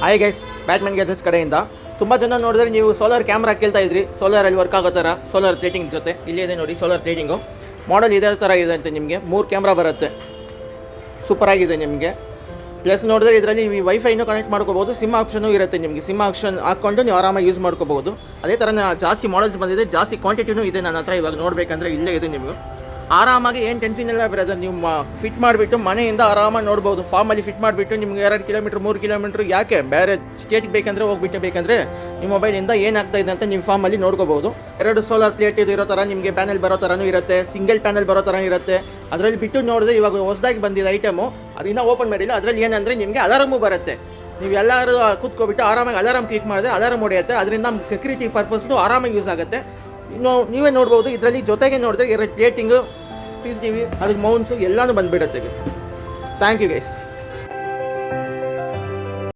Hi guys, Batman gadgets ಕಡೆಯಿಂದ ತುಂಬ ಜನ ನೋಡಿದ್ರೆ ನೀವು ಸೋಲಾರ್ ಕ್ಯಾಮ್ರಾ ಕೇಳ್ತಾ ಇದ್ರಿ. ಸೋಲಾರಲ್ಲಿ ವರ್ಕ್ ಆಗೋ ಥರ ಸೋಲಾರ್ ಪ್ಲೇಟಿಂಗ್ ಜೊತೆ ಇಲ್ಲೇ ಇದೆ ನೋಡಿ. ಸೋಲಾರ್ ಪ್ಲೇಟಿಂಗು ಮಾಡಲ್ ಇದೇ ಥರ ಇದೆ ಅಂತ ನಿಮಗೆ 3 ಕ್ಯಾಮ್ರಾ ಬರುತ್ತೆ. ಸೂಪರಾಗಿದೆ ನಿಮಗೆ. ಪ್ಲಸ್ ನೋಡಿದ್ರೆ ಇದರಲ್ಲಿ ನೀವು ವೈಫೈನೂ ಕನೆಕ್ಟ್ ಮಾಡ್ಕೋಬೋದು. ಸಿಮ್ ಆಪ್ಷನು ಇರುತ್ತೆ ನಿಮಗೆ. ಸಿಮ್ ಆಪ್ಷನ್ ಹಾಕ್ಕೊಂಡು ನೀವು ಆರಾಮಾಗಿ ಯೂಸ್ ಮಾಡ್ಕೋಬೋದು. ಅದೇ ಥರ ಜಾಸ್ತಿ ಮಾಡಲ್ಸ್ ಬಂದಿದೆ, ಜಾಸ್ತಿ ಕ್ವಾಂಟಿಟಿನೂ ಇದೆ ನನ್ನ ಹತ್ರ. ಇವಾಗ ನೋಡಬೇಕಂದ್ರೆ ಇಲ್ಲೇ ಇದೆ ನಿಮಗೆ. ಆರಾಮಾಗಿ ಏನು ಟೆನ್ಷನ್ ಇಲ್ಲ ಬ್ರದರ್. ನೀವು ಫಿಟ್ ಮಾಡಿಬಿಟ್ಟು ಮನೆಯಿಂದ ಆರಾಮಾಗಿ ನೋಡ್ಬೋದು. ಫಾರ್ಮಲ್ಲಿ ಫಿಟ್ ಮಾಡಿಬಿಟ್ಟು ನಿಮ್ಗೆ 2 ಕಿಲೋಮೀಟ್ರ್ 3 ಕಿಲೋಮೀಟ್ರ್ ಯಾಕೆ ಬೇರೆ ಸ್ಟೇಟ್ಗೆ ಬೇಕಂದರೆ ಹೋಗ್ಬಿಟ್ಟು ಬೇಕಂದರೆ ನಿಮ್ಮ ಮೊಬೈಲಿಂದ ಏನಾಗ್ತಾ ಇದೆ ಅಂತ ನೀವು ಫಾರ್ಮಲ್ಲಿ ನೋಡ್ಕೋಬೋದು. 2 ಸೋಲಾರ್ ಪ್ಲೇಟ್ ಇರೋ ಥರ ನಿಮಗೆ ಪ್ಯಾನಲ್ ಬರೋ ಥರನೂ ಇರುತ್ತೆ, ಸಿಂಗಲ್ ಪ್ಯಾನಲ್ ಬರೋ ಥರ ಇರುತ್ತೆ. ಅದರಲ್ಲಿ ಬಿಟ್ಟು ನೋಡಿದ್ರೆ ಇವಾಗ ಹೊಸದಾಗಿ ಬಂದಿದೆ ಐಟಮು, ಅದನ್ನ ಓಪನ್ ಮಾಡಿಲ್ಲ. ಅದರಲ್ಲಿ ಏನಂದರೆ ನಿಮಗೆ ಅಲಾರಮು ಬರುತ್ತೆ. ನೀವು ಎಲ್ಲರೂ ಕೂತ್ಕೊಬಿಟ್ಟು ಆರಾಮಾಗಿ ಅಲಾರಾಮ್ ಕ್ಲಿಕ್ ಮಾಡಿದ್ರೆ ಅಲಾರಾಮ್ ಹೊಡೆಯುತ್ತೆ. ಅದರಿಂದ ನಮ್ಗೆ ಸೆಕ್ಯೂರಿಟಿ ಪರ್ಪಸ್ದು ಆರಾಮಾಗಿ ಯೂಸ್ ಆಗುತ್ತೆ. ಇನ್ನು ನೀವೇ ನೋಡ್ಬೋದು. ಇದರಲ್ಲಿ ಜೊತೆಗೆ ನೋಡಿದ್ರೆ ಪ್ಲೇಟಿಂಗು, CCTV, ಅದಕ್ಕೆ ಮೌಂಟ್ಸು ಎಲ್ಲನೂ ಬಂದುಬಿಡುತ್ತೆ. Thank you guys.